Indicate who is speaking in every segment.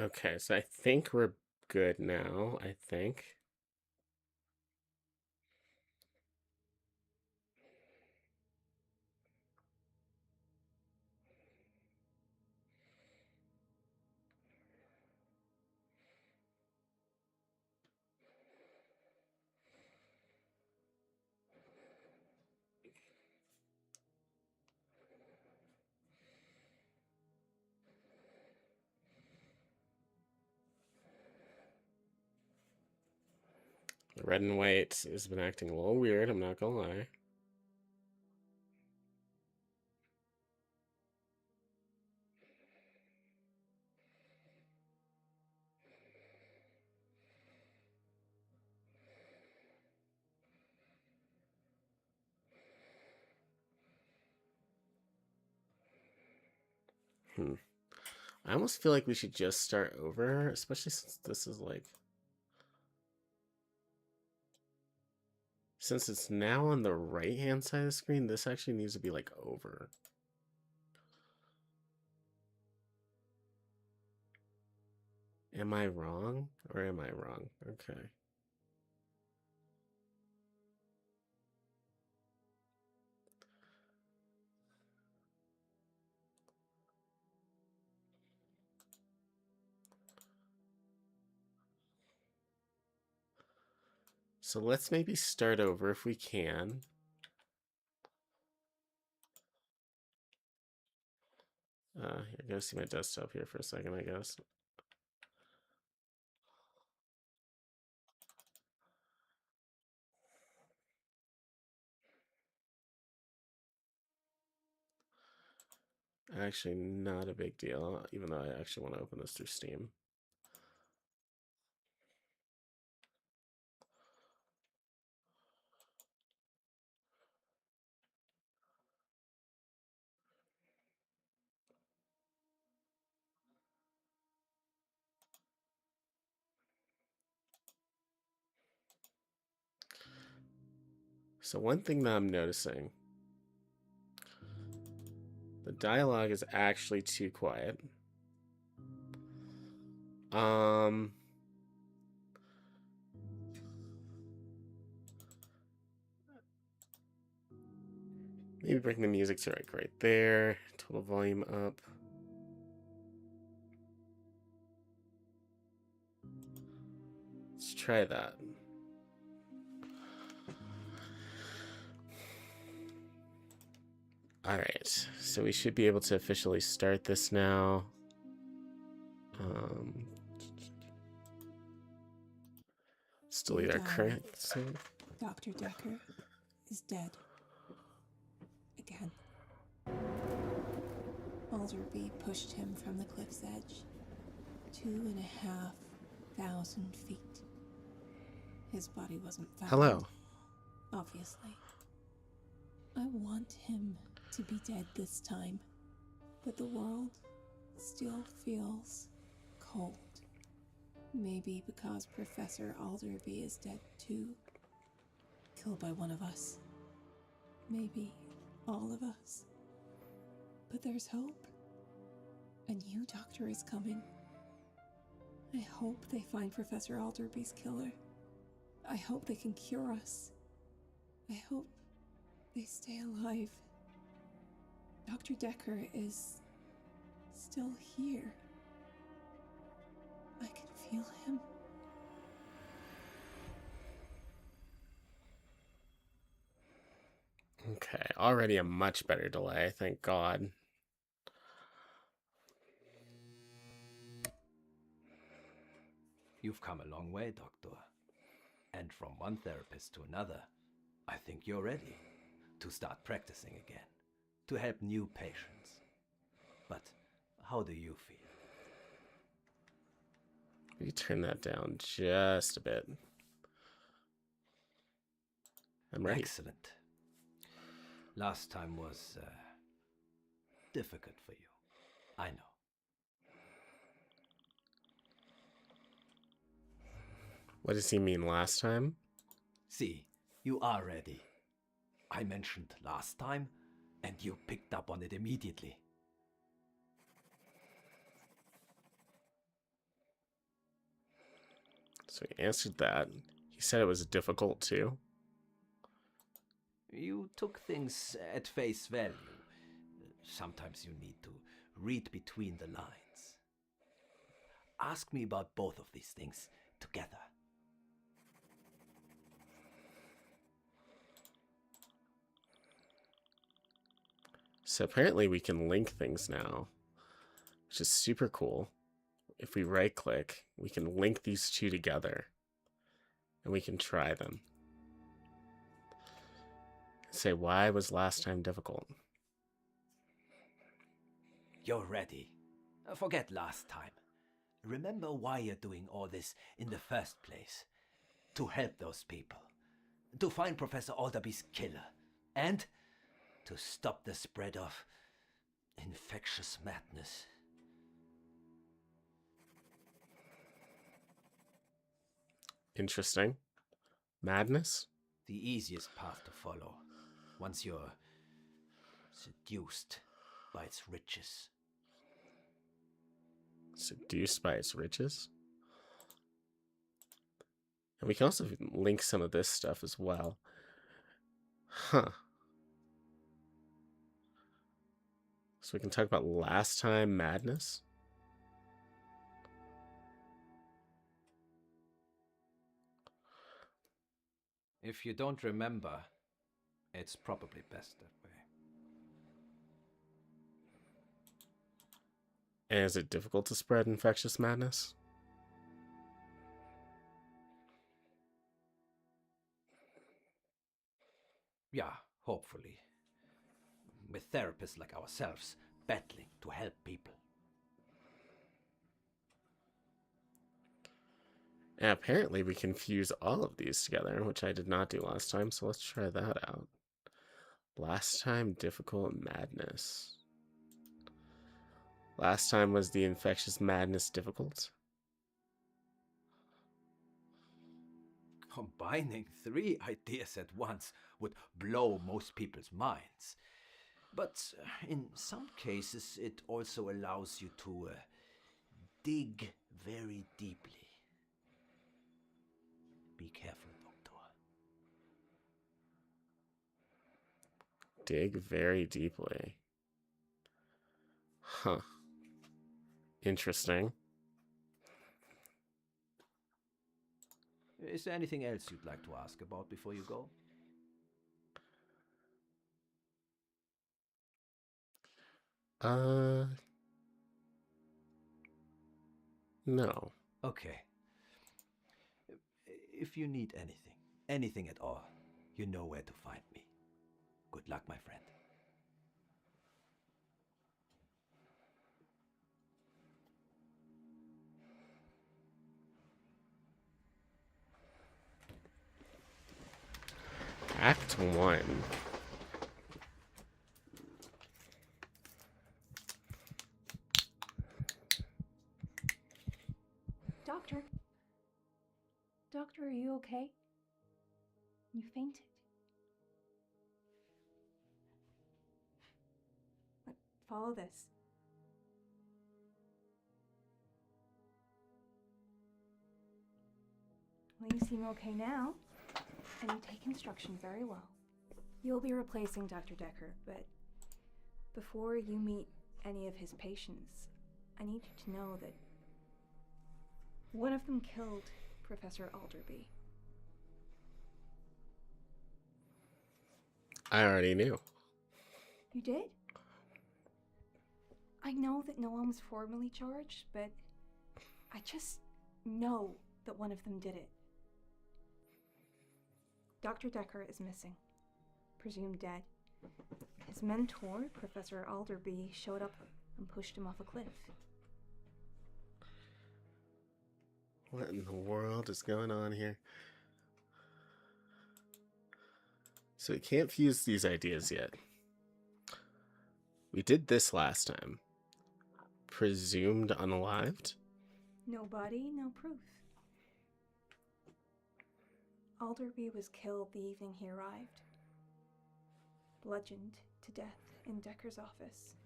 Speaker 1: Okay, so I think we're good now, I think. The red and white has been acting a little weird, I'm not gonna lie. Hmm. I almost feel like we should just start over, especially since this is like... Since it's now on the right-hand side of the screen, this actually needs to be like over. Am I wrong? Or am I wrong? Okay. So let's maybe start over if we can. You're gonna see my desktop here for a second, I guess. Actually, not a big deal, even though I actually want to open this through Steam. So one thing that I'm noticing, the dialogue is actually too quiet. Maybe bring the music to like right there. Total volume up. Let's try that. All right, so we should be able to officially start this now. Let's delete our current save.
Speaker 2: Dr. Dekker is dead. Again. Alderby pushed him from the cliff's edge. 2,500 feet. His body wasn't found.
Speaker 1: Hello.
Speaker 2: Obviously. I want him to be dead this time. But the world still feels cold. Maybe because Professor Alderby is dead too. Killed by one of us. Maybe all of us. But there's hope. A new doctor is coming. I hope they find Professor Alderby's killer. I hope they can cure us. I hope they stay alive. Dr. Dekker is still here. I can feel him.
Speaker 1: Okay, already a much better delay, thank God.
Speaker 3: You've come a long way, Doctor. And from one therapist to another, I think you're ready to start practicing again, to help new patients. But how do you feel?
Speaker 1: We turn that down just a bit. I'm ready.
Speaker 3: Excellent. Last time was difficult for you. I know.
Speaker 1: What does he mean last time?
Speaker 3: See, you are ready. I mentioned last time, and you picked up on it immediately.
Speaker 1: So he answered that. He said it was difficult too.
Speaker 3: You took things at face value. Sometimes you need to read between the lines. Ask me about both of these things together.
Speaker 1: So apparently we can link things now, which is super cool. If we right click, we can link these two together and we can try them. Say, why was last time difficult?
Speaker 3: You're ready. Forget last time. Remember why you're doing all this in the first place. To help those people. To find Professor Alderby's killer. And to stop the spread of infectious madness.
Speaker 1: Interesting. Madness?
Speaker 3: The easiest path to follow. Once you're seduced by its riches.
Speaker 1: Seduced by its riches? And we can also link some of this stuff as well. Huh. So we can talk about last time madness?
Speaker 3: If you don't remember, it's probably best that way.
Speaker 1: And is it difficult to spread infectious madness?
Speaker 3: Yeah, hopefully. With therapists like ourselves battling to help people.
Speaker 1: And apparently we can fuse all of these together, which I did not do last time, so let's try that out. Last time, difficult madness. Last time was the infectious madness difficult?
Speaker 3: Combining 3 ideas at once would blow most people's minds. But in some cases, it also allows you to dig very deeply. Be careful, Doctor.
Speaker 1: Dig very deeply. Huh. Interesting.
Speaker 3: Is there anything else you'd like to ask about before you go?
Speaker 1: No.
Speaker 3: Okay. If you need anything at all, you know where to find me. Good luck, my friend.
Speaker 1: Act 1.
Speaker 2: Doctor? Doctor, are you okay? You fainted. But follow this. Well, you seem okay now, and you take instruction very well. You'll be replacing Dr. Dekker, but before you meet any of his patients, I need you to know that one of them killed Professor Alderby.
Speaker 1: I already knew.
Speaker 2: You did? I know that no one was formally charged, but I just know that one of them did it. Dr. Dekker is missing, presumed dead. His mentor, Professor Alderby, showed up and pushed him off a cliff.
Speaker 1: What in the world is going on here? So we can't fuse these ideas yet. We did this last time. Presumed unalived?
Speaker 2: No body, no proof. Alderby was killed the evening he arrived. Bludgeoned to death in Dekker's office.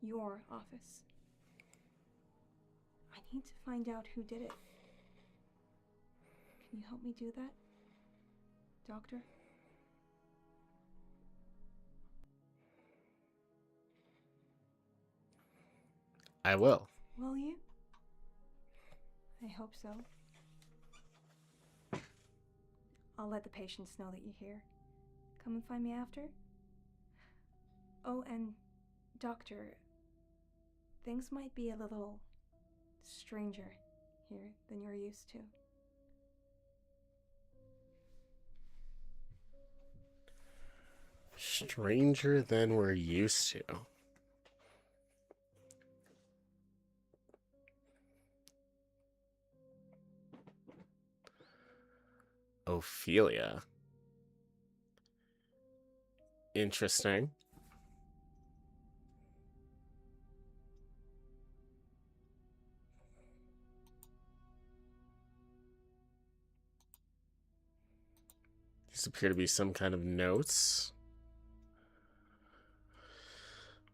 Speaker 2: Your office. I need to find out who did it.
Speaker 4: Can you help me do that, Doctor?
Speaker 1: I will.
Speaker 4: Will you? I hope so. I'll let the patients know that you're here. Come and find me after. Oh, and Doctor, things might be a little stranger here than you're used to.
Speaker 1: Stranger than we're used to. Ophelia. Interesting. These appear to be some kind of notes.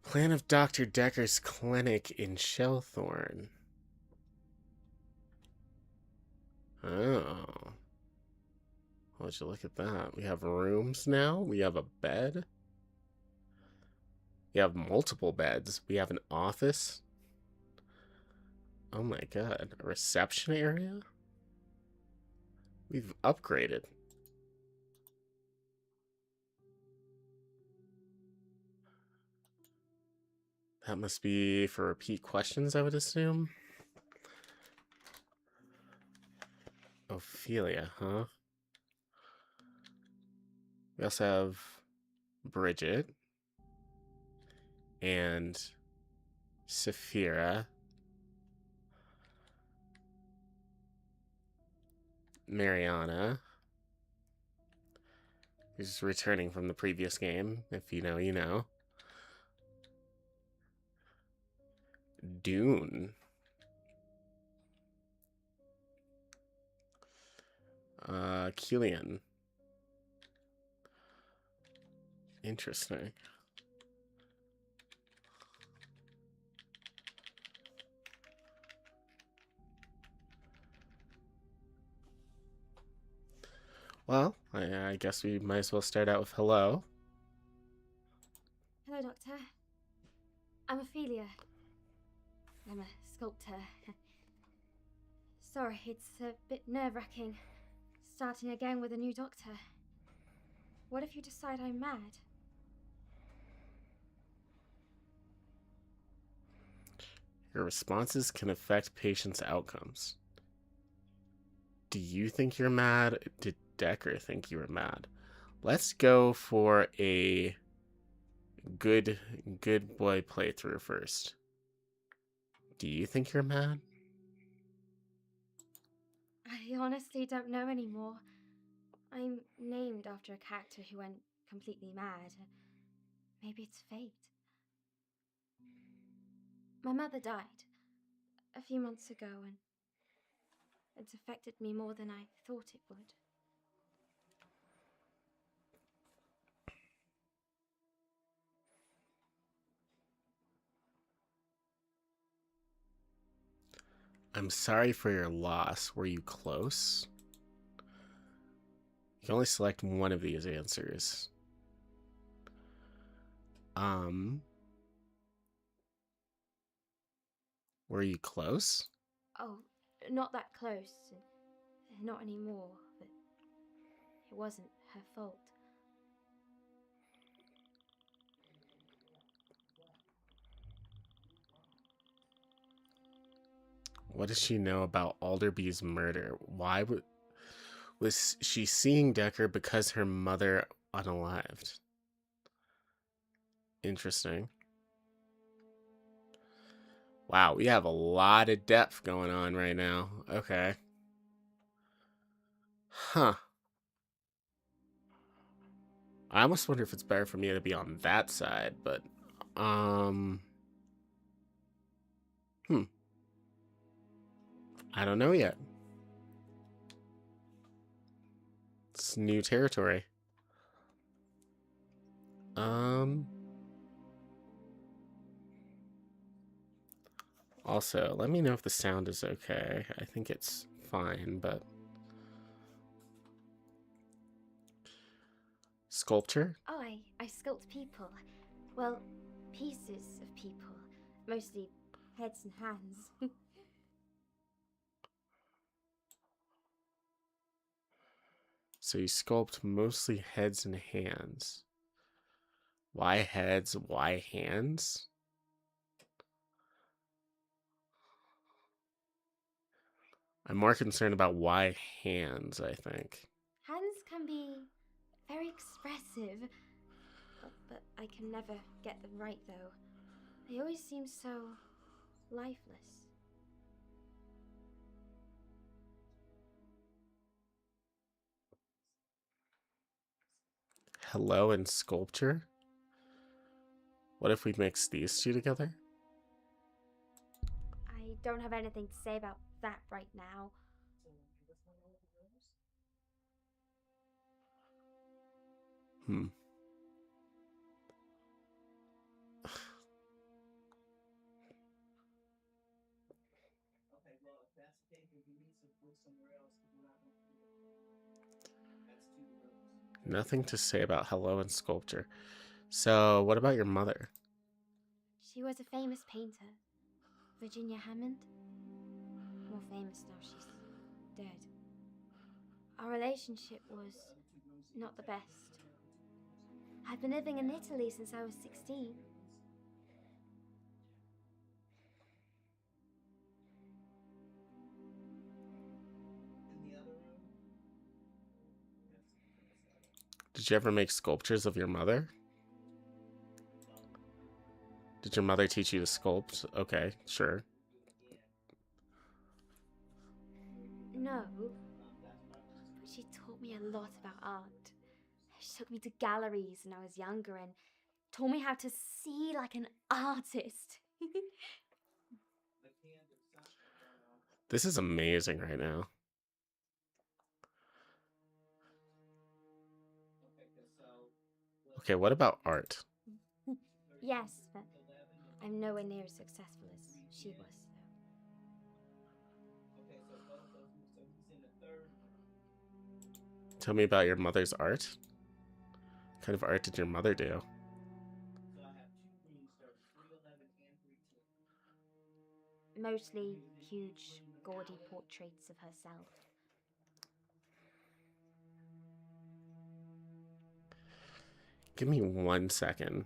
Speaker 1: Plan of Dr. Dekker's clinic in Shellthorn. Oh. Would you look at that? We have rooms now. We have a bed. We have multiple beds. We have an office. Oh my god. A reception area? We've upgraded. That must be for repeat questions, I would assume. Ophelia, huh? We also have Bridget and Saphira, Mariana, who's returning from the previous game. If you know, you know. Dune. Killian. Interesting. Well, I guess we might as well start out with hello.
Speaker 5: Hello, Doctor. I'm Ophelia. I'm a sculptor. Sorry, it's a bit nerve-wracking, starting again with a new doctor. What if you decide I'm mad?
Speaker 1: Your responses can affect patients' outcomes. Do you think you're mad? Did Dekker think you were mad? Let's go for a good boy playthrough first. Do you think you're mad?
Speaker 5: I honestly don't know anymore. I'm named after a character who went completely mad. Maybe it's fate. My mother died a few months ago, and it's affected me more than I thought it would.
Speaker 1: I'm sorry for your loss. Were you close? You can only select one of these answers. Were you close?
Speaker 5: Oh, not that close. Not anymore, but it wasn't her fault.
Speaker 1: What does she know about Alderby's murder? Why was she seeing Dekker because her mother unalived? Interesting. Wow, we have a lot of depth going on right now. Okay. Huh. I almost wonder if it's better for me to be on that side, but I don't know yet. It's new territory. Also, let me know if the sound is okay. I think it's fine, but sculpture?
Speaker 5: Oh, I sculpt people. Well, pieces of people. Mostly heads and hands.
Speaker 1: So you sculpt mostly heads and hands. Why heads? Why hands? I'm more concerned about why hands, I think.
Speaker 5: Hands can be very expressive, but I can never get them right, though. They always seem so lifeless.
Speaker 1: Hello and sculpture? What if we mix these two together?
Speaker 5: I don't have anything to say about that right now.
Speaker 1: Hmm. Nothing to say about hello and sculpture. So, what about your mother?
Speaker 5: She was a famous painter. Virginia Hammond. More famous now she's dead. Our relationship was not the best. I've been living in Italy since I was 16.
Speaker 1: Did you ever make sculptures of your mother? Did your mother teach you to sculpt? Okay, sure.
Speaker 5: No, but she taught me a lot about art. She took me to galleries when I was younger and taught me how to see like an artist.
Speaker 1: This is amazing right now. Okay, what about art?
Speaker 5: Yes, but I'm nowhere near as successful as she was,
Speaker 1: Tell me about your mother's art. What kind of art did your mother do?
Speaker 5: Mostly huge, gaudy portraits of herself.
Speaker 1: Give me 1 second.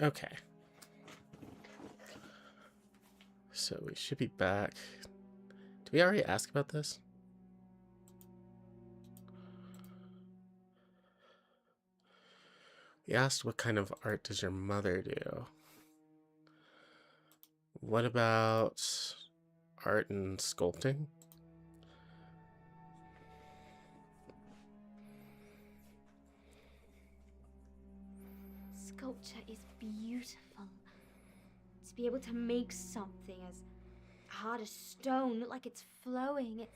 Speaker 1: Okay. So we should be back. Did we already ask about this? We asked what kind of art does your mother do? What about art and sculpting?
Speaker 5: Sculpture is beautiful. To be able to make something as hard as stone look like it's flowing,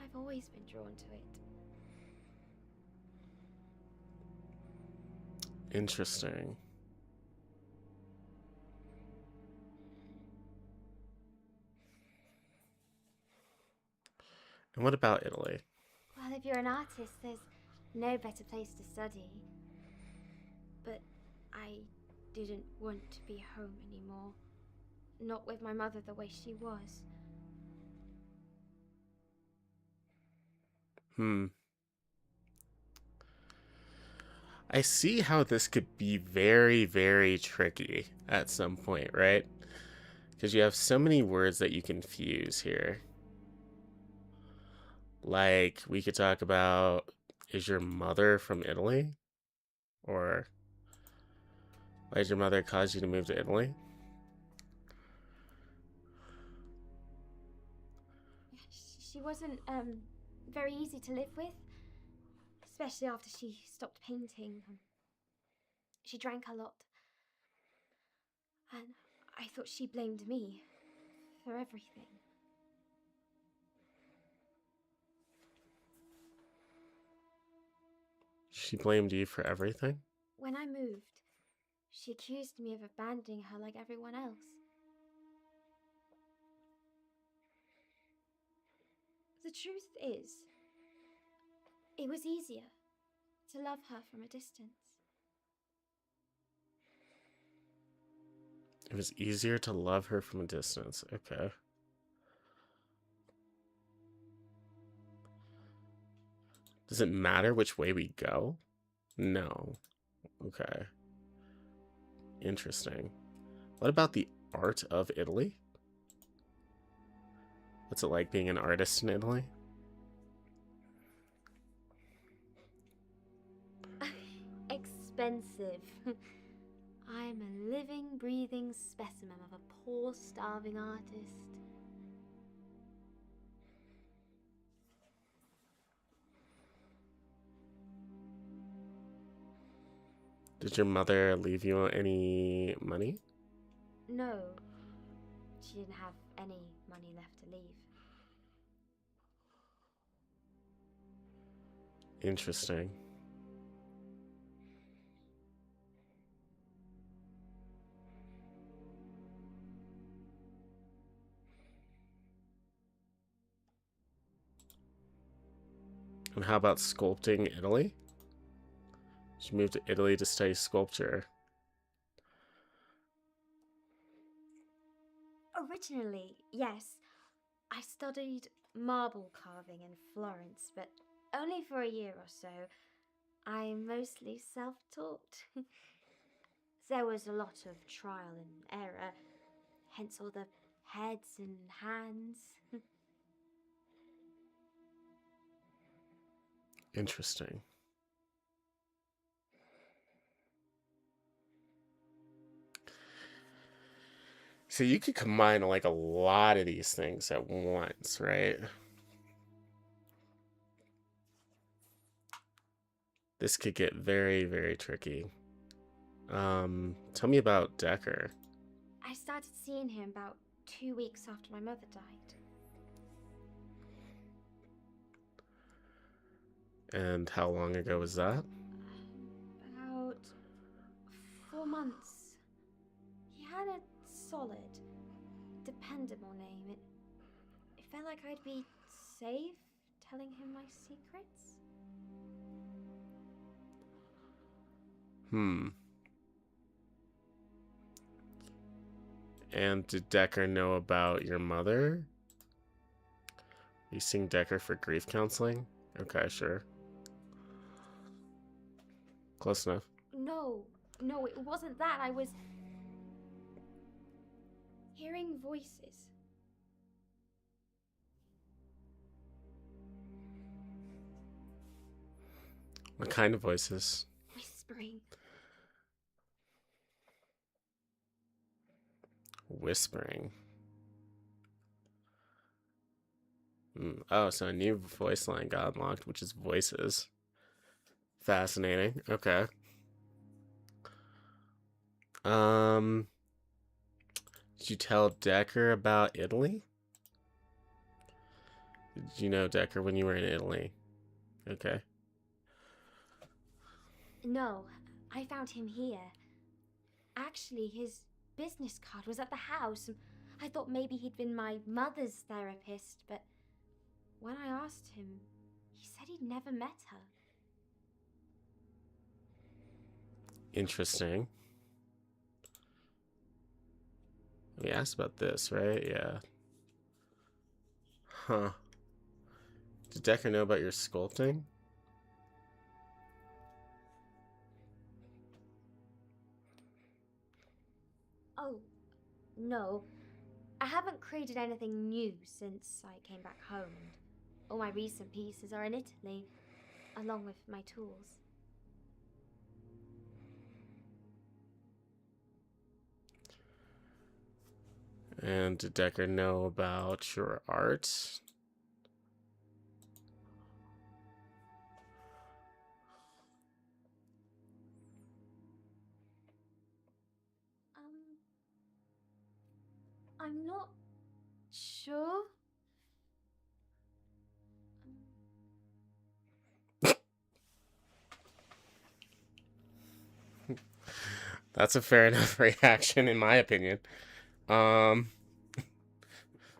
Speaker 5: I've always been drawn to it.
Speaker 1: Interesting. And what about Italy?
Speaker 5: Well, if you're an artist, there's no better place to study. But I didn't want to be home anymore. Not with my mother the way she was.
Speaker 1: I see how this could be very, very tricky at some point, right? Because you have so many words that you can fuse here. Like, we could talk about, is your mother from Italy? Or, why did your mother cause you to move to Italy?
Speaker 5: She wasn't, very easy to live with. Especially after she stopped painting. She drank a lot. And I thought she blamed me for everything.
Speaker 1: She blamed you for everything?
Speaker 5: When I moved, she accused me of abandoning her like everyone else. The truth is, it was easier to love her from a distance.
Speaker 1: It was easier to love her from a distance. Okay. Does it matter which way we go? No. Okay. Interesting. What about the art of Italy? What's it like being an artist in Italy?
Speaker 5: Expensive. I'm a living, breathing specimen of a poor, starving artist.
Speaker 1: Did your mother leave you any money?
Speaker 5: No, she didn't have any money left to leave.
Speaker 1: Interesting. And how about sculpting Italy? She moved to Italy to study sculpture.
Speaker 5: Originally, yes, I studied marble carving in Florence, but only for a year or so. I'm mostly self-taught. There was a lot of trial and error, hence all the heads and hands.
Speaker 1: Interesting. So you could combine like a lot of these things at once, right? This could get very, very tricky. Tell me about Dekker.
Speaker 5: I started seeing him about 2 weeks after my mother died.
Speaker 1: And how long ago was that?
Speaker 5: About 4 months. He had a solid, dependable name. It felt like I'd be safe telling him my secrets.
Speaker 1: And did Dekker know about your mother? You seeing Dekker for grief counseling? Okay, sure. Close enough.
Speaker 5: No, it wasn't that. I was hearing voices.
Speaker 1: What kind of voices?
Speaker 5: Whispering.
Speaker 1: Whispering. Oh, so a new voice line got unlocked, which is voices. Fascinating. Okay. Did you tell Dekker about Italy? Did you know Dekker when you were in Italy? Okay.
Speaker 5: No, I found him here. Actually, his business card was at the house. I thought maybe he'd been my mother's therapist, but when I asked him, he said he'd never met her.
Speaker 1: Interesting. We asked about this, right? Yeah. Huh. Did Dekker know about your sculpting?
Speaker 5: Oh, no. I haven't created anything new since I came back home, and all my recent pieces are in Italy, along with my tools.
Speaker 1: And did Dekker know about your art?
Speaker 5: I'm not sure.
Speaker 1: That's a fair enough reaction, in my opinion.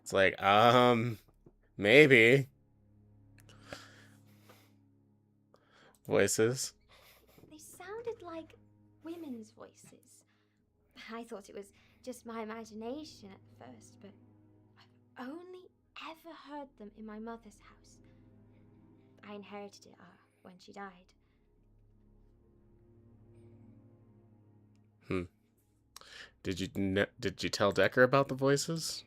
Speaker 1: It's like, maybe. Voices.
Speaker 5: They sounded like women's voices. I thought it was just my imagination at first, but I've only ever heard them in my mother's house. I inherited it when she died.
Speaker 1: Did you tell Dekker about the voices?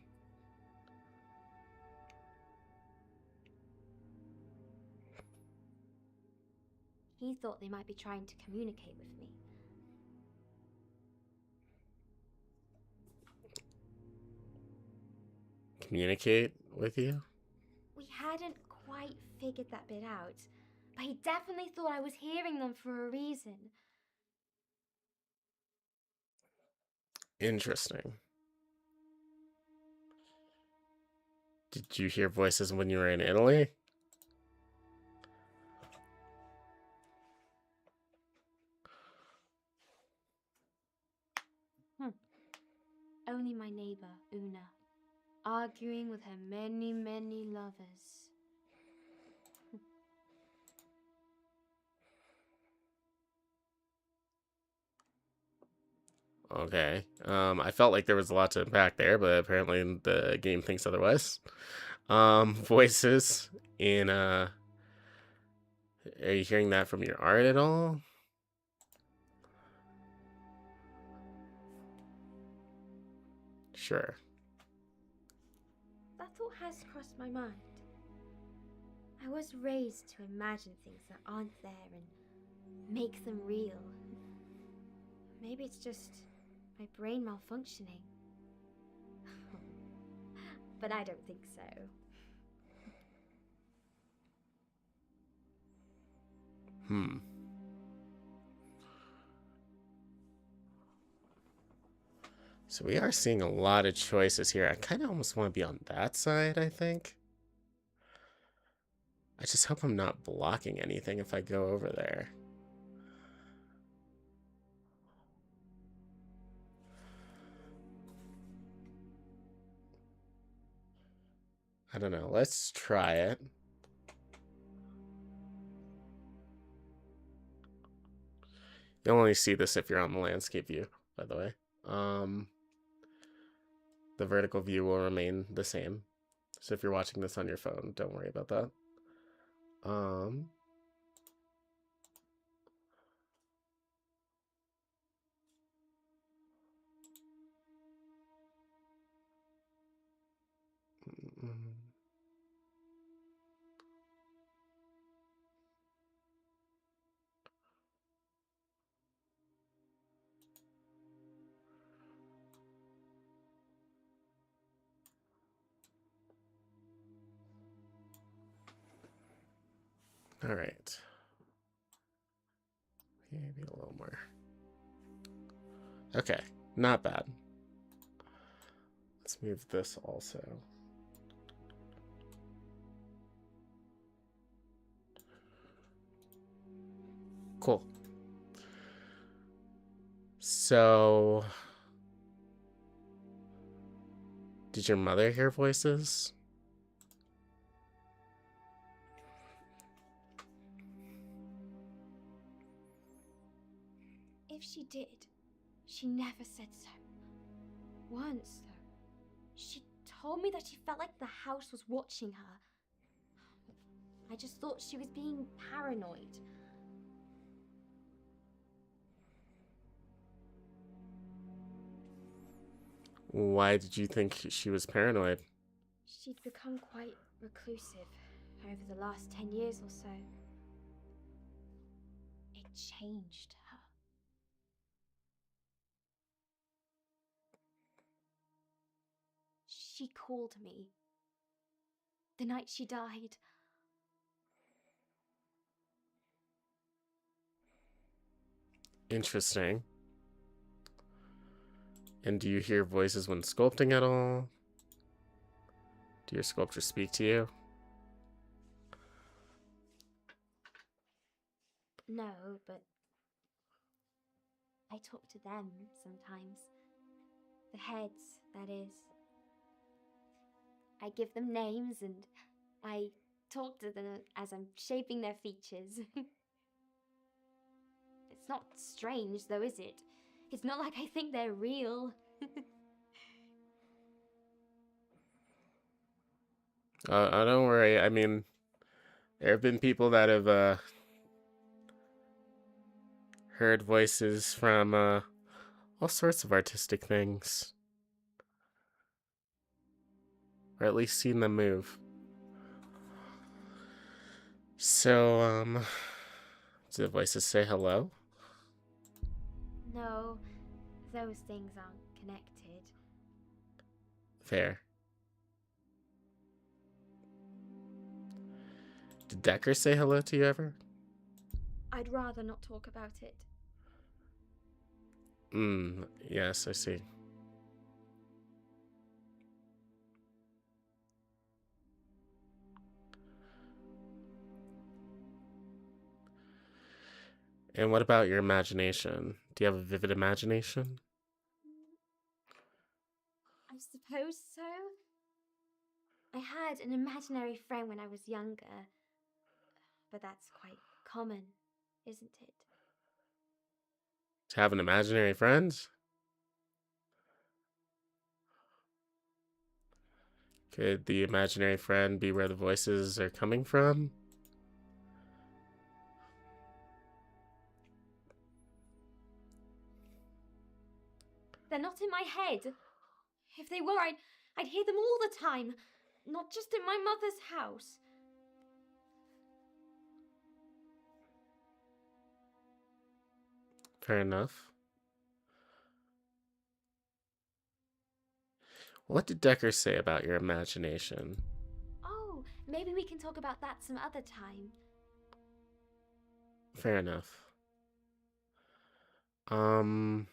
Speaker 5: He thought they might be trying to communicate with me.
Speaker 1: Communicate with you?
Speaker 5: We hadn't quite figured that bit out, but he definitely thought I was hearing them for a reason.
Speaker 1: Interesting. Did you hear voices when you were in Italy?
Speaker 5: Only my neighbor, Una, arguing with her many, many lovers.
Speaker 1: Okay. I felt like there was a lot to unpack there, but apparently the game thinks otherwise. Voices in are you hearing that from your art at all? Sure.
Speaker 5: That thought has crossed my mind. I was raised to imagine things that aren't there and make them real. Maybe it's just my brain malfunctioning. But I don't think so.
Speaker 1: So we are seeing a lot of choices here. I kind of almost want to be on that side, I think. I just hope I'm not blocking anything if I go over there. I don't know. Let's try it. You'll only see this if you're on the landscape view, by the way. The vertical view will remain the same. So if you're watching this on your phone, don't worry about that. All right. Maybe a little more. Okay, not bad. Let's move this also. Cool. So, did your mother hear voices?
Speaker 5: If she did, she never said so. Once, though, she told me that she felt like the house was watching her. I just thought she was being paranoid.
Speaker 1: Why did you think she was paranoid?
Speaker 5: She'd become quite reclusive over the last 10 years or so. It changed her. She called me the night she died.
Speaker 1: Interesting. And do you hear voices when sculpting at all? Do your sculptures speak to you?
Speaker 5: No, but I talk to them sometimes. The heads, that is. I give them names and I talk to them as I'm shaping their features. It's not strange, though, is it? It's not like I think they're real.
Speaker 1: Don't worry. I mean, there have been people that have heard voices from all sorts of artistic things. Or at least seen them move. So, do the voices say hello?
Speaker 5: No, those things aren't connected.
Speaker 1: Fair. Did Dekker say hello to you ever?
Speaker 5: I'd rather not talk about it.
Speaker 1: Yes, I see. And what about your imagination? Do you have a vivid imagination?
Speaker 5: I suppose so. I had an imaginary friend when I was younger, but that's quite common, isn't it?
Speaker 1: To have an imaginary friend? Could the imaginary friend be where the voices are coming from?
Speaker 5: They're not in my head. If they were, I'd hear them all the time, not just in my mother's house.
Speaker 1: Fair enough. What did Dekker say about your imagination?
Speaker 5: Oh, maybe we can talk about that some other time.
Speaker 1: Fair enough. Um.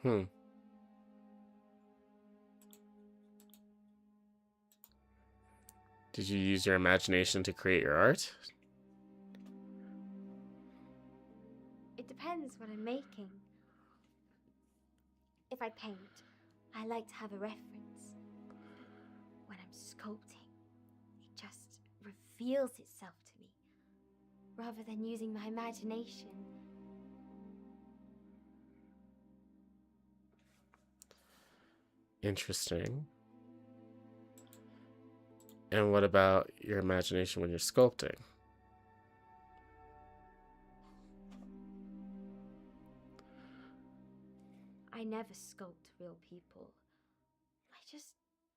Speaker 1: Hmm. Did you use your imagination to create your art?
Speaker 5: It depends what I'm making. If I paint, I like to have a reference. When I'm sculpting, it just reveals itself to me, rather than using my imagination.
Speaker 1: Interesting. And what about your imagination when you're sculpting?
Speaker 5: I never sculpt real people. I just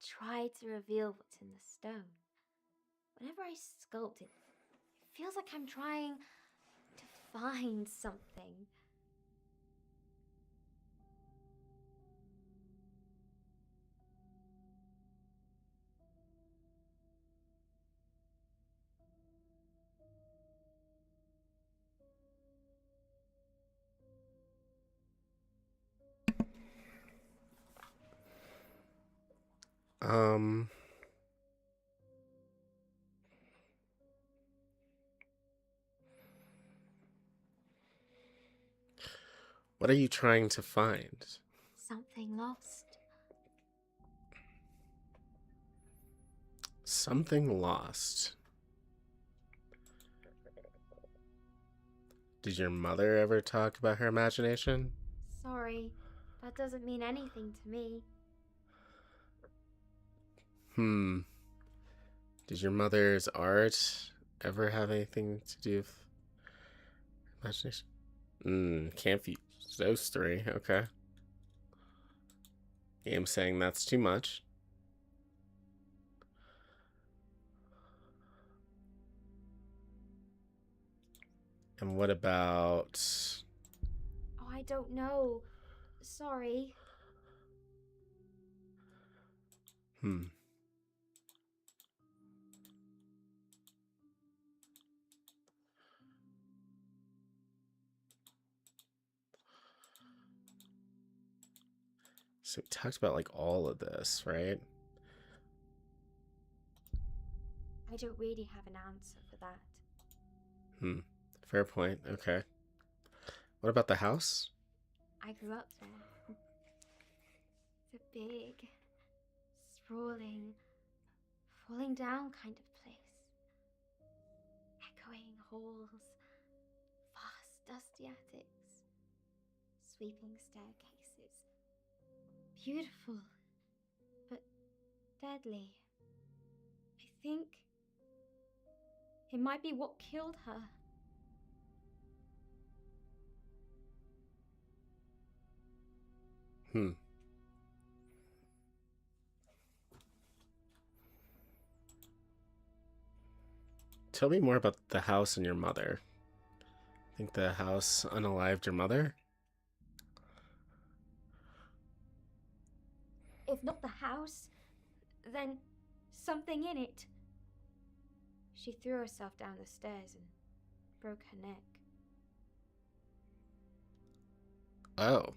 Speaker 5: try to reveal what's in the stone. Whenever I sculpt it, it feels like I'm trying to find something.
Speaker 1: Um. What are you trying to find?
Speaker 5: Something lost.
Speaker 1: Something lost. Did your mother ever talk about her imagination?
Speaker 5: Sorry, that doesn't mean anything to me.
Speaker 1: Did your mother's art ever have anything to do with imagination? Can't be those three. Okay. Game saying that's too much. And what about...
Speaker 5: Oh, I don't know. Sorry.
Speaker 1: So we talked about like all of this, right?
Speaker 5: I don't really have an answer for that.
Speaker 1: Fair point. Okay. What about the house?
Speaker 5: I grew up there. It's a big, sprawling, falling down kind of place. Echoing halls, vast dusty attics, sweeping staircases. Beautiful, but deadly. I think it might be what killed her.
Speaker 1: Tell me more about the house and your mother. Think the house unalived your mother?
Speaker 5: If not the house, then something in it. She threw herself down the stairs and broke her neck.
Speaker 1: Oh.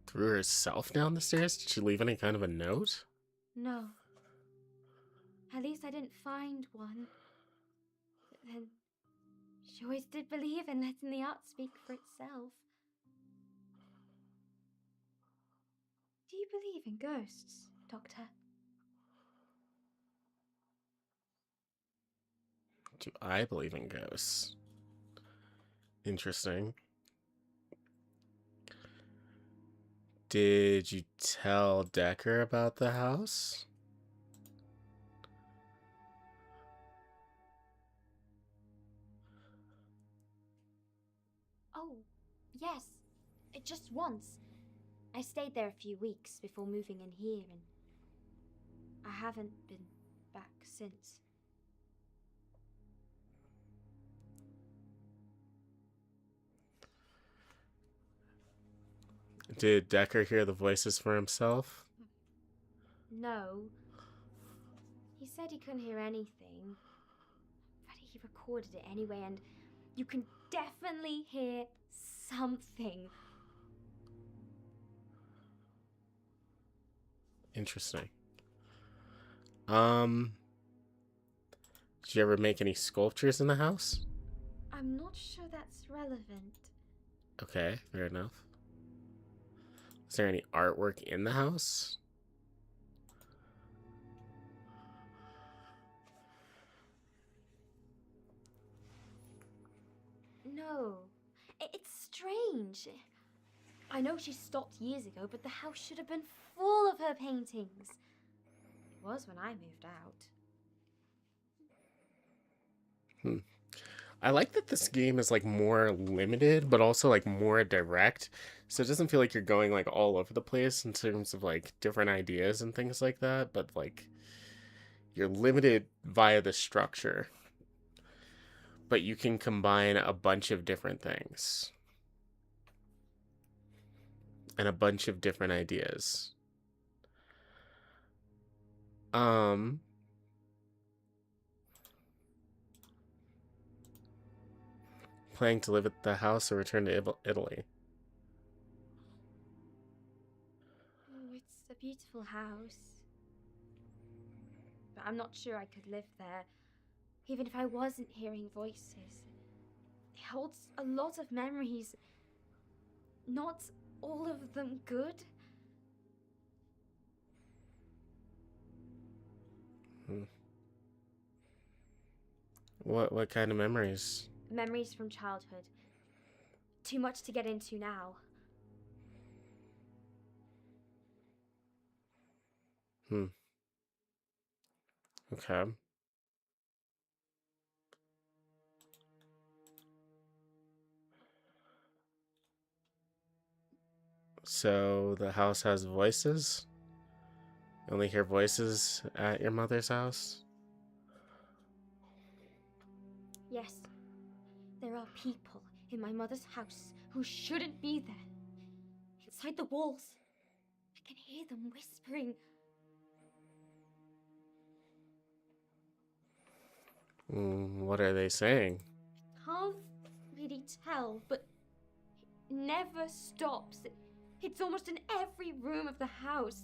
Speaker 1: Threw herself down the stairs? Did she leave any kind of a note?
Speaker 5: No. At least I didn't find one. But then, she always did believe in letting the art speak for itself. Do you believe in ghosts, Doctor?
Speaker 1: Do I believe in ghosts? Interesting. Did you tell Dekker about the house?
Speaker 5: Oh, yes. Just once. I stayed there a few weeks before moving in here, and I haven't been back since.
Speaker 1: Did Dekker hear the voices for himself?
Speaker 5: No. He said he couldn't hear anything, but he recorded it anyway, and you can definitely hear something.
Speaker 1: Interesting. Did you ever make any sculptures in the house?
Speaker 5: I'm not sure that's relevant.
Speaker 1: Okay, fair enough. Is there any artwork in the house?
Speaker 5: No. It's strange. I know she stopped years ago, but the house should have been full of her paintings. It was when I moved out.
Speaker 1: I like that this game is like more limited, but also like more direct. So it doesn't feel like you're going like all over the place in terms of like different ideas and things like that, but like you're limited via the structure. But you can combine a bunch of different things. And a bunch of different ideas. Planning to live at the house or return to Italy?
Speaker 5: Oh, it's a beautiful house. But I'm not sure I could live there, even if I wasn't hearing voices. holds a lot of memories. Not all of them good.
Speaker 1: What kind of memories?
Speaker 5: Memories from childhood. Too much to get into now.
Speaker 1: Okay. So the house has voices? You only hear voices at your mother's house?
Speaker 5: Yes, there are people in my mother's house who shouldn't be there. Inside the walls. I can hear them whispering.
Speaker 1: What are they saying?
Speaker 5: Can't really tell, but it never stops. It's almost in every room of the house.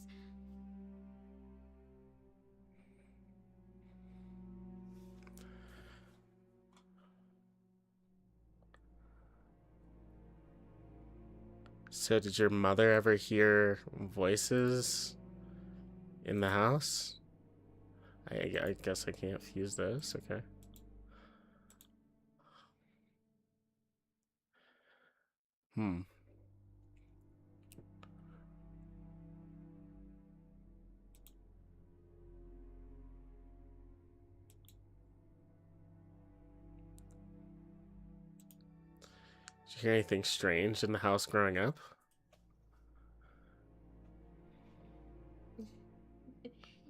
Speaker 1: So did your mother ever hear voices in the house? I guess I can't fuse those. Okay. Hmm. Did you hear anything strange in the house growing up?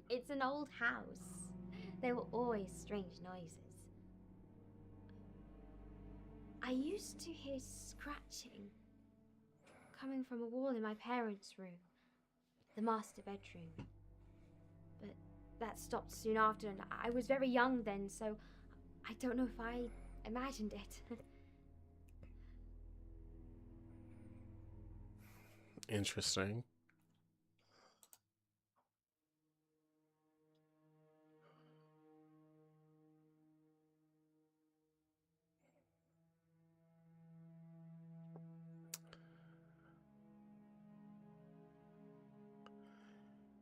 Speaker 5: It's an old house. There were always strange noises. I used to hear scratching coming from a wall in my parents' room, the master bedroom. But that stopped soon after, and I was very young then, so I don't know if I imagined it.
Speaker 1: Interesting.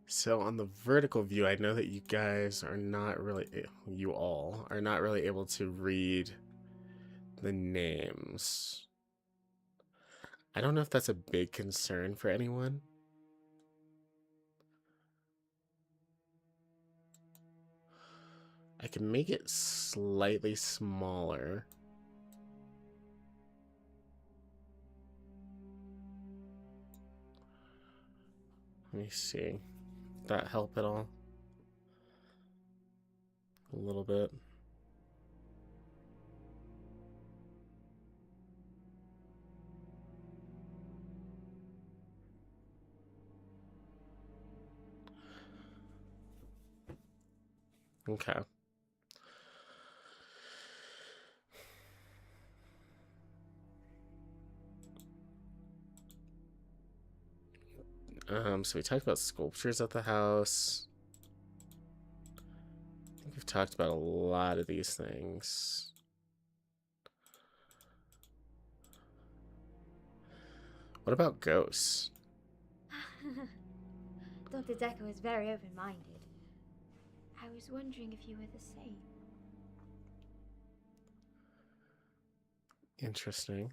Speaker 1: So on the vertical view, I know that you guys are not really, you all are not really able to read the names. I don't know if that's a big concern for anyone. I can make it slightly smaller. Let me see. Did that help at all? A little bit. Okay. So we talked about sculptures at the house. I think we've talked about a lot of these things. What about ghosts?
Speaker 5: Dr. Dekker was very open-minded. I was wondering if you were the same.
Speaker 1: Interesting.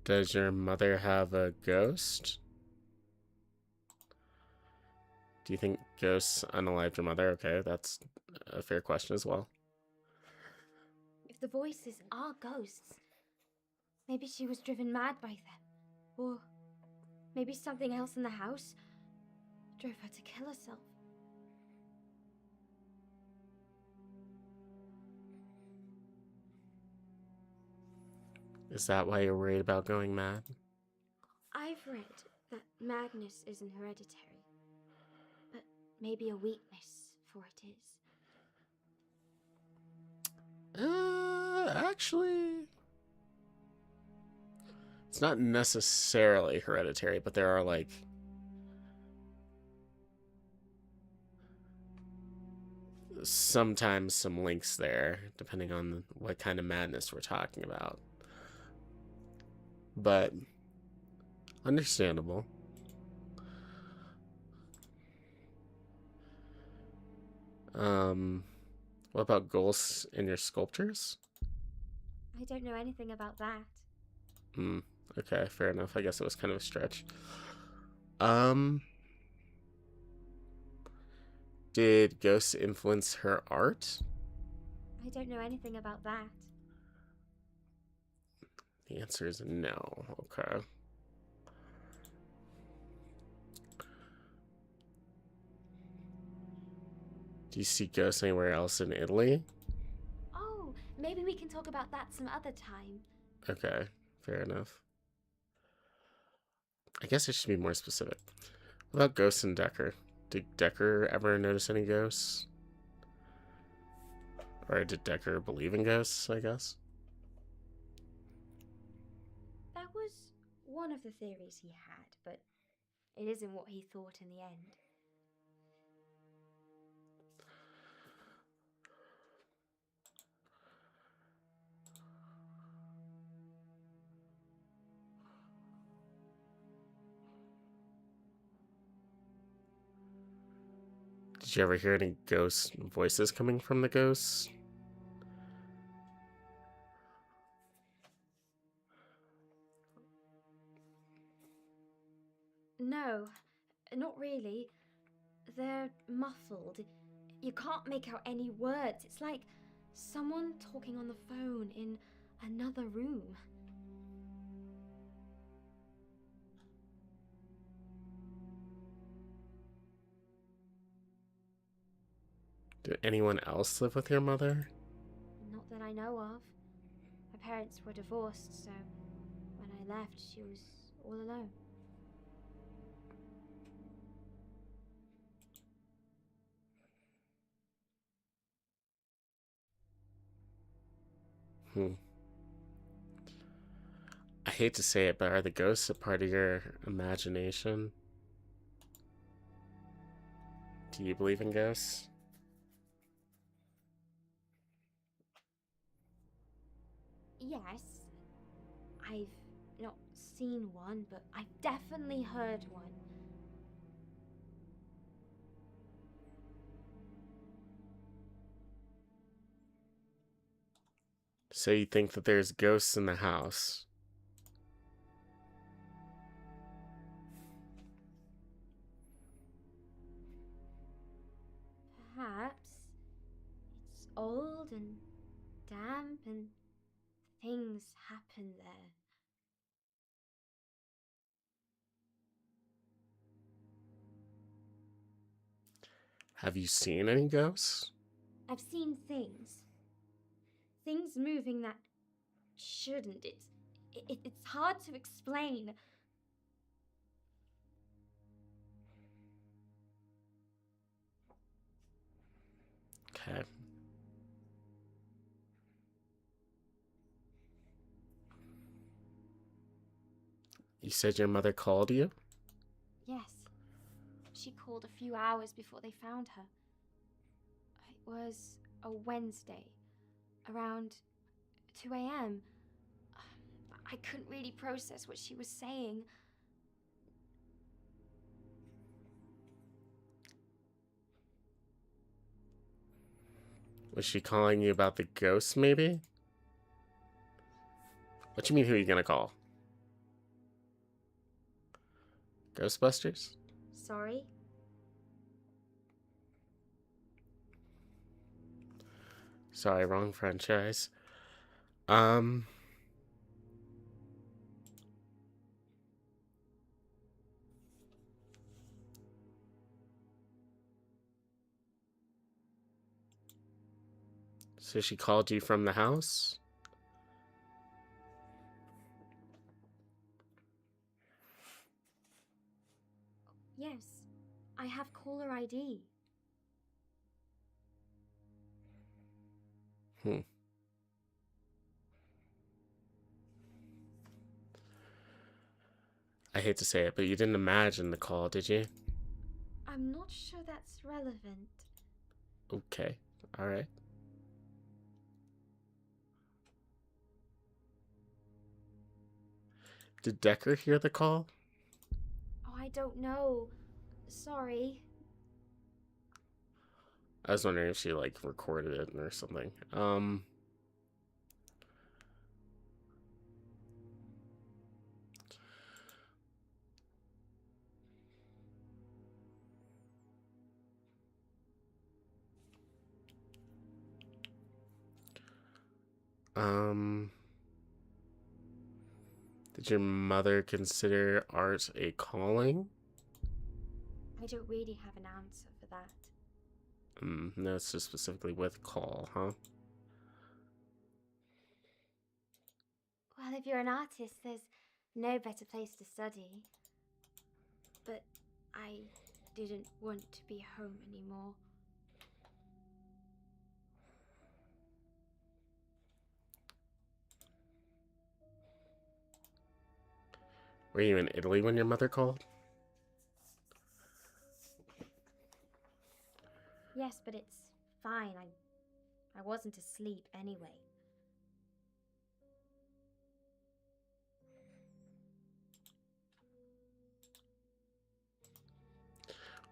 Speaker 1: Does your mother have a ghost? Do you think ghosts unalived your mother? Okay, that's a fair question as well.
Speaker 5: If the voices are ghosts, maybe she was driven mad by them. Or maybe something else in the house drove her to kill herself.
Speaker 1: Is that why you're worried about going mad?
Speaker 5: I've read that madness isn't hereditary, but maybe a weakness for it is.
Speaker 1: Actually, It's not necessarily hereditary, but there are like sometimes some links there, depending on what kind of madness we're talking about. But understandable. What about goals in your sculptures?
Speaker 5: I don't know anything about that.
Speaker 1: Okay, fair enough. I guess it was kind of a stretch. Um, did ghosts influence her art?
Speaker 5: I don't know anything about that.
Speaker 1: The answer is no. Okay. Do you see ghosts anywhere else in Italy?
Speaker 5: Oh, maybe we can talk about that some other time.
Speaker 1: Okay, fair enough. I guess I should be more specific. What about ghosts in Dekker? Did Dekker ever notice any ghosts? Or did Dekker believe in ghosts, I guess?
Speaker 5: That was one of the theories he had, but it isn't what he thought in the end.
Speaker 1: Did you ever hear any ghost voices coming from the ghosts?
Speaker 5: No, not really. They're muffled. You can't make out any words. It's like someone talking on the phone in another room.
Speaker 1: Did anyone else live with your mother?
Speaker 5: Not that I know of. My parents were divorced, so when I left, she was all alone.
Speaker 1: I hate to say it, but are the ghosts a part of your imagination? Do you believe in ghosts?
Speaker 5: Yes, I've not seen one, but I've definitely heard one.
Speaker 1: So you think that there's ghosts in the house?
Speaker 5: Perhaps it's old and damp and things happen there.
Speaker 1: Have you seen any ghosts?
Speaker 5: I've seen things. Things moving that shouldn't. It's hard to explain.
Speaker 1: Okay. You said your mother called you?
Speaker 5: Yes. She called a few hours before they found her. It was a Wednesday, around 2 a.m. I couldn't really process what she was saying.
Speaker 1: Was she calling you about the ghosts, maybe? What you mean, who are you gonna call? Ghostbusters?
Speaker 5: Sorry?
Speaker 1: Sorry, wrong franchise. So she called you from the house?
Speaker 5: Yes. I have caller ID.
Speaker 1: I hate to say it, but you didn't imagine the call, did you?
Speaker 5: I'm not sure that's relevant.
Speaker 1: Okay, alright. Did Dekker hear the call?
Speaker 5: Oh, I don't know. Sorry.
Speaker 1: I was wondering if she, like, recorded it or something. Did your mother consider art a calling?
Speaker 5: I don't really have an answer for that.
Speaker 1: No, it's just specifically with call, huh?
Speaker 5: Well, if you're an artist, there's no better place to study. But I didn't want to be home anymore.
Speaker 1: Were you in Italy when your mother called?
Speaker 5: Yes, but it's fine. I wasn't asleep anyway.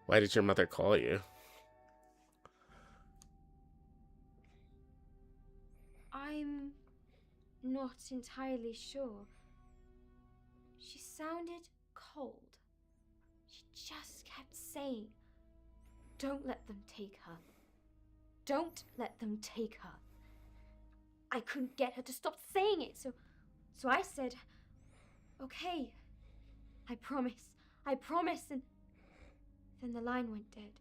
Speaker 1: Why did your mother call you?
Speaker 5: I'm not entirely sure. She sounded cold. She just kept saying, "Don't let them take her. Don't let them take her." I couldn't get her to stop saying it, so I said, "Okay, I promise, and then the line went dead.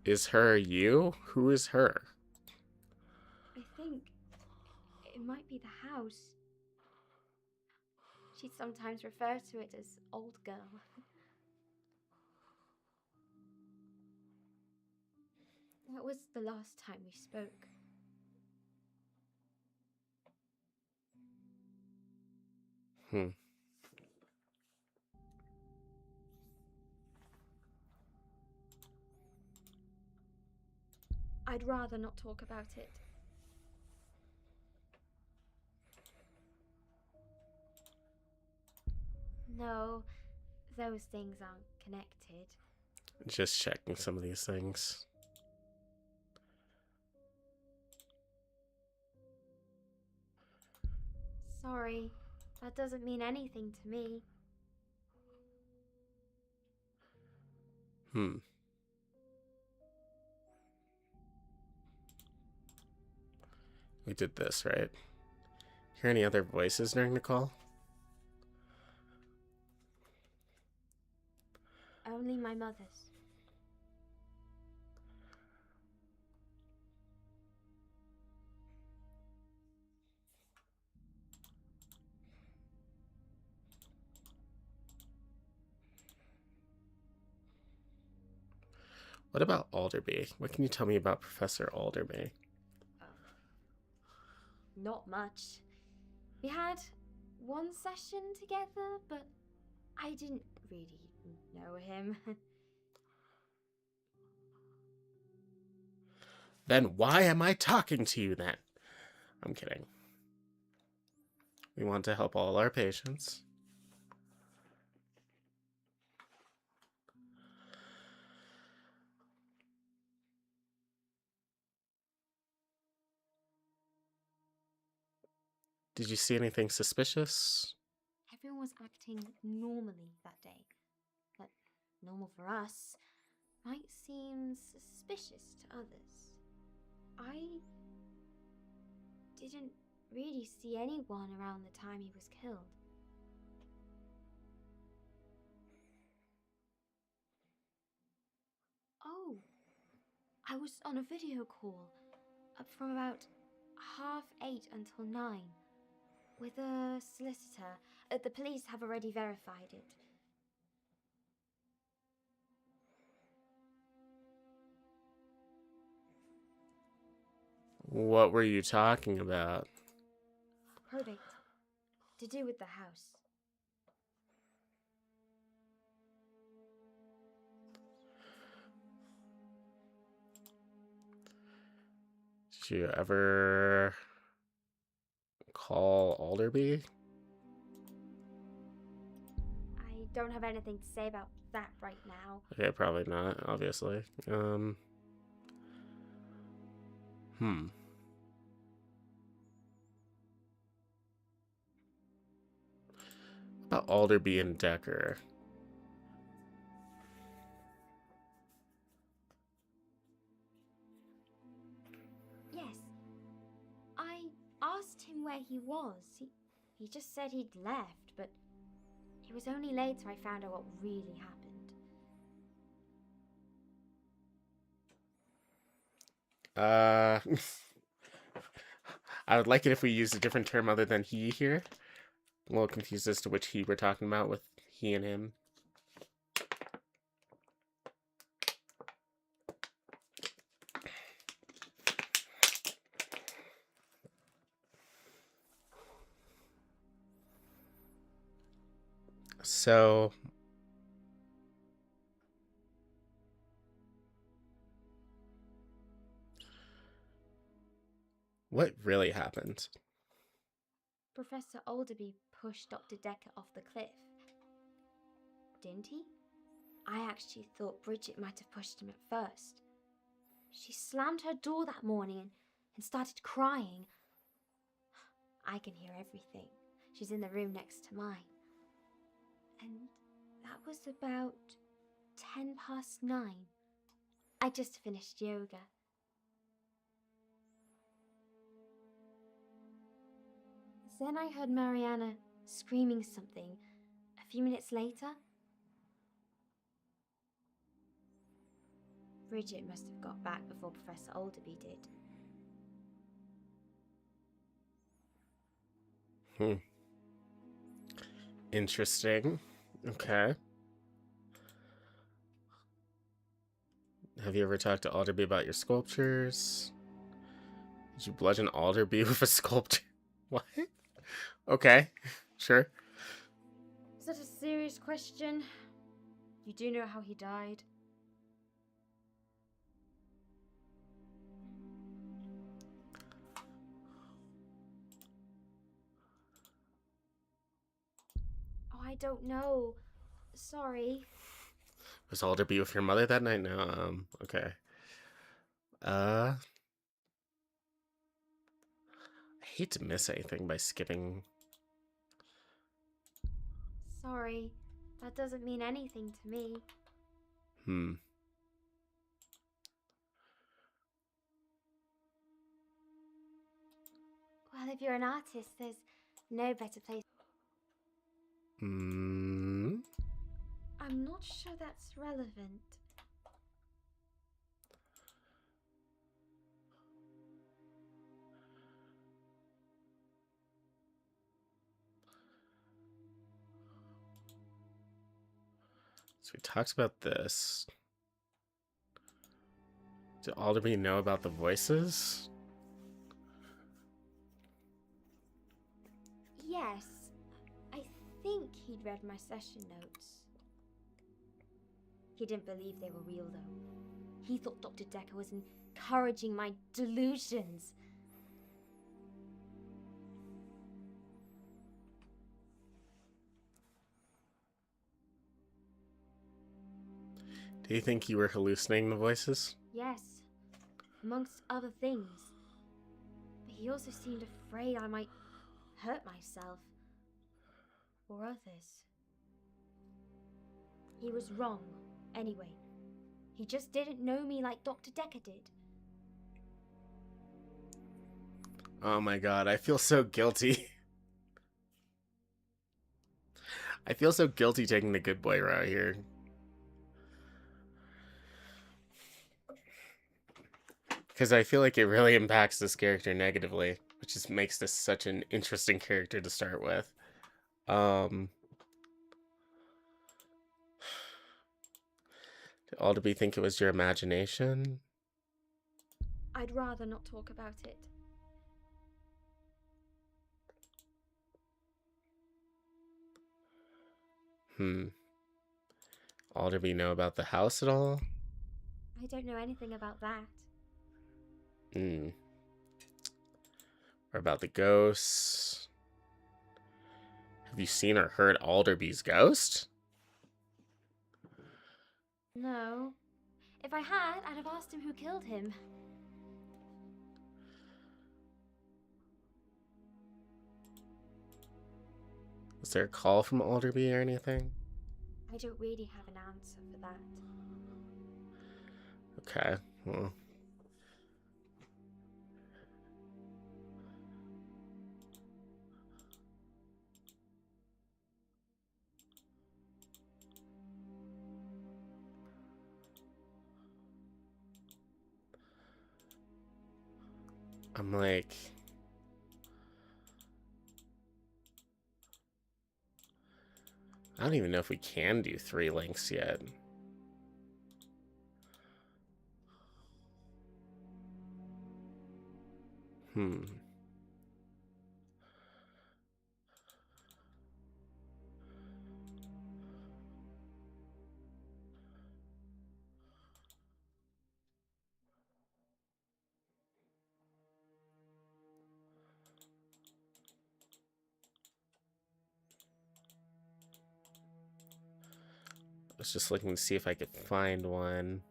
Speaker 1: Is her you? Who is her?
Speaker 5: I think it might be the house. She'd sometimes refer to it as old girl. That was the last time we spoke. I'd rather not talk about it. No, those things aren't connected.
Speaker 1: Just checking some of these things.
Speaker 5: Sorry, that doesn't mean anything to me.
Speaker 1: We did this, right? Hear any other voices during the call?
Speaker 5: Only my mother's.
Speaker 1: What about Alderby? What can you tell me about Professor Alderby?
Speaker 5: Not much. We had one session together, but I didn't really know him.
Speaker 1: Then why am I talking to you then? I'm kidding. We want to help all our patients. Did you see anything suspicious?
Speaker 5: Everyone was acting normally that day. But normal for us might seem suspicious to others. I didn't really see anyone around the time he was killed. Oh, I was on a video call from about 8:30 until 9 with a solicitor. The police have already verified it.
Speaker 1: What were you talking about?
Speaker 5: Probate. To do with the house.
Speaker 1: Did you ever call Alderby?
Speaker 5: I don't have anything to say about that right now.
Speaker 1: Okay, probably not, obviously. About Alderby and Dekker.
Speaker 5: Yes. I asked him where he was. He just said he'd left, but it was only later I found out what really happened.
Speaker 1: I would like it if we used a different term other than he here. I'm a little confused as to which he we're talking about with he and him. So, what really happened?
Speaker 5: Professor Alderby pushed Dr. Dekker off the cliff. Didn't he? I actually thought Bridget might have pushed him at first. She slammed her door that morning and started crying. I can hear everything. She's in the room next to mine. And that was about 9:10. I just finished yoga. Then I heard Mariana screaming something. A few minutes later, Bridget must have got back before Professor Alderby did.
Speaker 1: Interesting. Okay. Have you ever talked to Alderby about your sculptures? Did you bludgeon Alderby with a sculpture? What? Okay, sure.
Speaker 5: Is that a serious question? You do know how he died? Oh, I don't know. Sorry.
Speaker 1: Was Alderby with your mother that night? No, okay. I hate to miss anything by skipping.
Speaker 5: Sorry. That doesn't mean anything to me. Well, if you're an artist, there's no better place. I'm not sure that's relevant.
Speaker 1: So we talked about this. Did Alderby know about the voices?
Speaker 5: Yes. I think he'd read my session notes. He didn't believe they were real, though. He thought Dr. Dekker was encouraging my delusions.
Speaker 1: Do you think you were hallucinating the voices?
Speaker 5: Yes, amongst other things. But he also seemed afraid I might hurt myself. Or others. He was wrong, anyway. He just didn't know me like Dr. Dekker did.
Speaker 1: Oh my god, I feel so guilty. I feel so guilty taking the good boy route here. Because I feel like it really impacts this character negatively, which just makes this such an interesting character to start with. Did Alderby think it was your imagination?
Speaker 5: I'd rather not talk about it.
Speaker 1: Alderby know about the house at all?
Speaker 5: I don't know anything about that.
Speaker 1: Or about the ghosts? Have you seen or heard Alderby's ghost?
Speaker 5: No. If I had, I'd have asked him who killed him.
Speaker 1: Was there a call from Alderby or anything?
Speaker 5: I don't really have an answer for that.
Speaker 1: Okay, well. I'm like... I don't even know if we can do 3 links yet. I was just looking to see if I could find one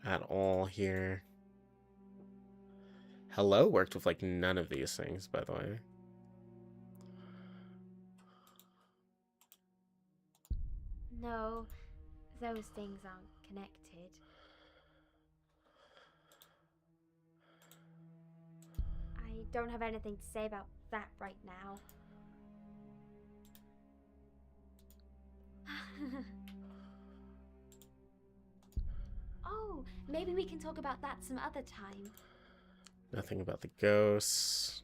Speaker 1: at all here. Hello worked with like none of these things, by the way.
Speaker 5: No, those things aren't connected. I don't have anything to say about that right now. Oh, maybe we can talk about that some other time.
Speaker 1: Nothing about the ghosts.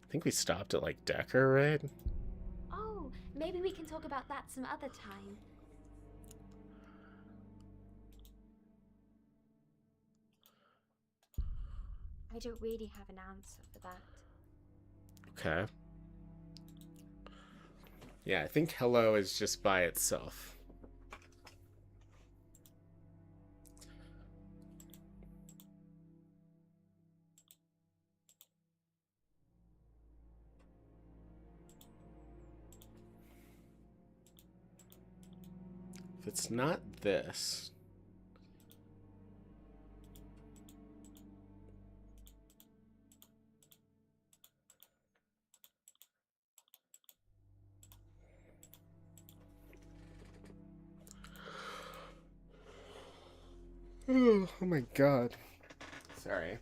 Speaker 1: I think we stopped at like Dekker, right?
Speaker 5: Oh, maybe we can talk about that some other time. I don't really have an answer for that.
Speaker 1: Okay. Yeah, I think hello is just by itself. If it's not this... Oh my god. Sorry.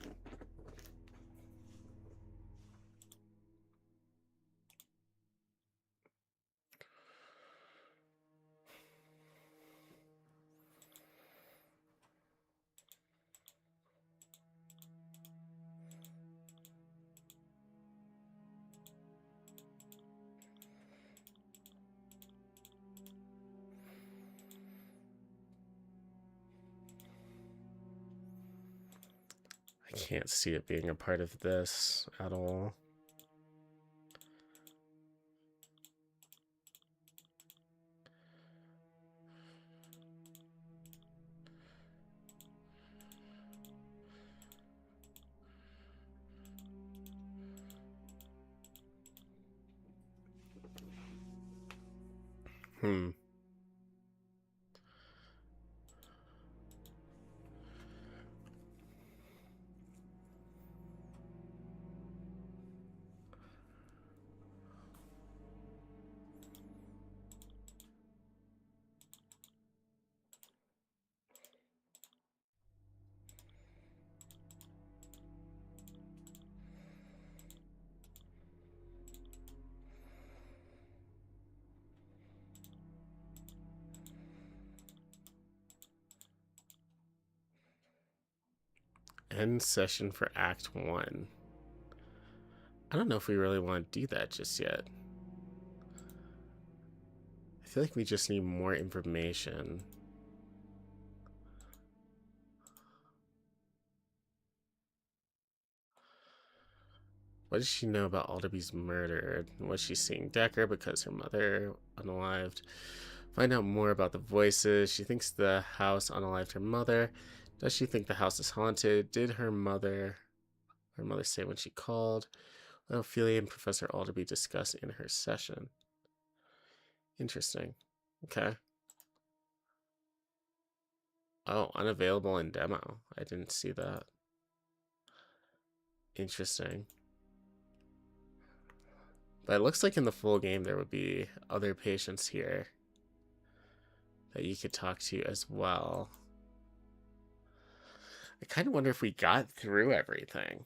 Speaker 1: I can't see it being a part of this at all. Hmm. End session for Act 1. I don't know if we really want to do that just yet. I feel like we just need more information. What does she know about Alderby's murder? Was she seeing Dekker because her mother unalived? Find out more about the voices. She thinks the house unalived her mother. Does she think the house is haunted? Did her mother say when she called? What Ophelia and Professor Alderby discuss in her session? Interesting. Okay. Oh, unavailable in demo. I didn't see that. Interesting. But it looks like in the full game there would be other patients here that you could talk to as well. I kind of wonder if we got through everything.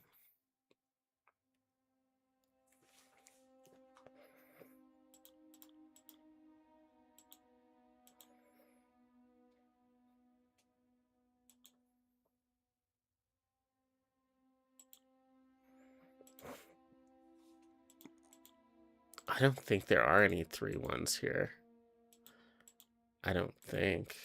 Speaker 1: I don't think there are any 3-1s here. I don't think.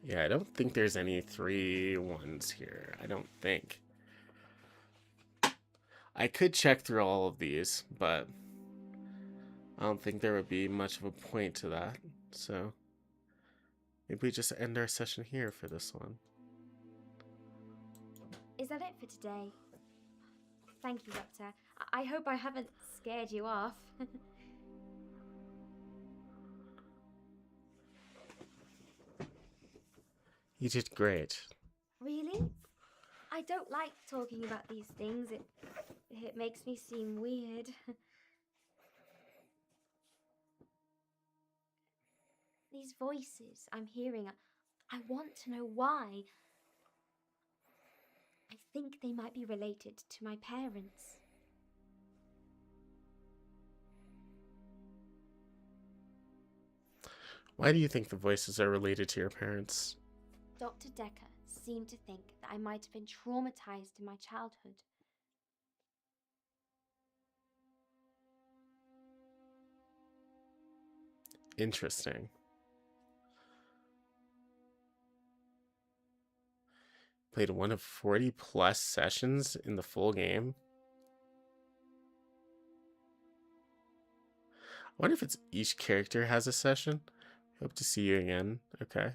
Speaker 1: Yeah, I don't think there's any 3-1s here. I don't think. I could check through all of these, but I don't think there would be much of a point to that. So maybe we just end our session here for this one.
Speaker 5: Is that it for today? Thank you, Doctor. I hope I haven't scared you off.
Speaker 1: You did great.
Speaker 5: Really? I don't like talking about these things. It makes me seem weird. These voices I'm hearing, I want to know why. I think they might be related to my parents.
Speaker 1: Why do you think the voices are related to your parents?
Speaker 5: Dr. Dekker seemed to think that I might have been traumatized in my childhood.
Speaker 1: Interesting. Played one of 40 plus sessions in the full game. I wonder if it's each character has a session. Hope to see you again. Okay.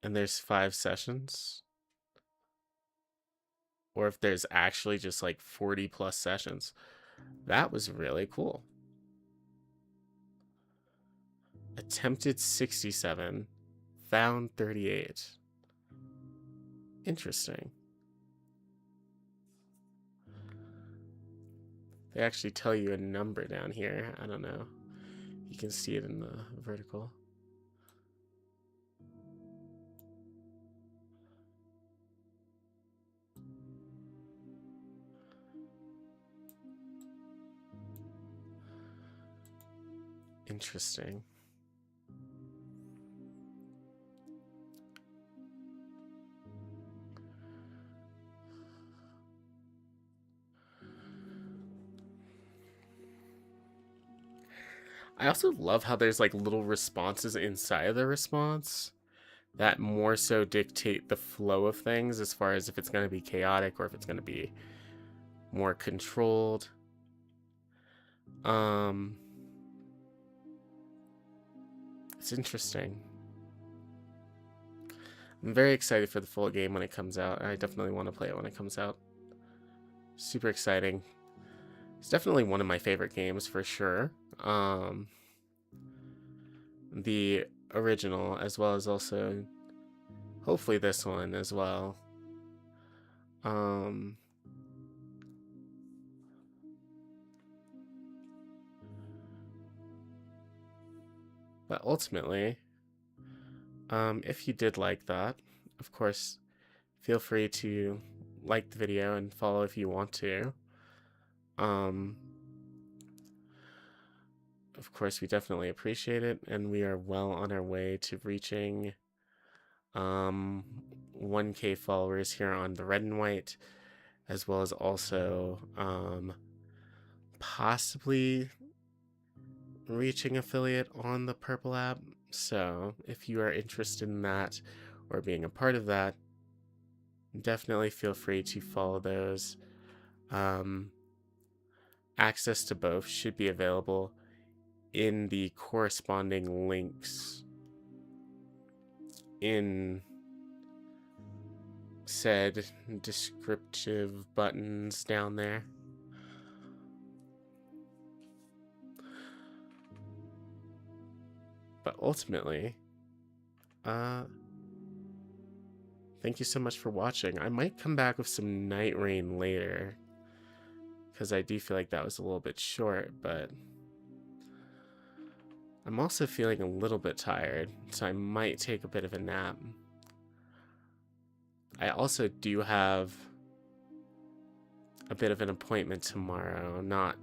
Speaker 1: And there's 5 sessions. Or if there's actually just like 40 plus sessions. That was really cool. Attempted 67. Found 38. Interesting. They actually tell you a number down here. I don't know. You can see it in the vertical. Interesting. I also love how there's like little responses inside of the response that more so dictate the flow of things as far as if it's going to be chaotic or if it's going to be more controlled. It's interesting. I'm very excited for the full game when it comes out. I definitely want to play it when it comes out. Super exciting. It's definitely one of my favorite games for sure. The original, as well as also hopefully this one as well. But ultimately, if you did like that, of course, feel free to like the video and follow if you want to. of course, we definitely appreciate it, and we are well on our way to reaching 1K followers here on the Red and White, as well as also possibly reaching affiliate on the Purple app. So if you are interested in that or being a part of that, definitely feel free to follow those. Access to both should be available in the corresponding links in said descriptive buttons down there. But ultimately, thank you so much for watching. I might come back with some Night Rain later, because I do feel like that was a little bit short, but I'm also feeling a little bit tired, so I might take a bit of a nap. I also do have a bit of an appointment tomorrow, not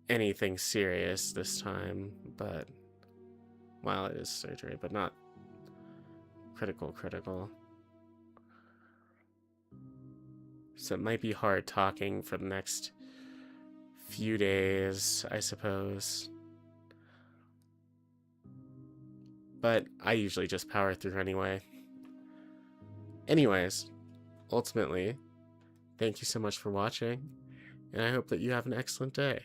Speaker 1: anything serious this time, but, well, it is surgery, but not critical. So it might be hard talking for the next few days, I suppose. But I usually just power through anyway. Anyways, ultimately, thank you so much for watching, and I hope that you have an excellent day.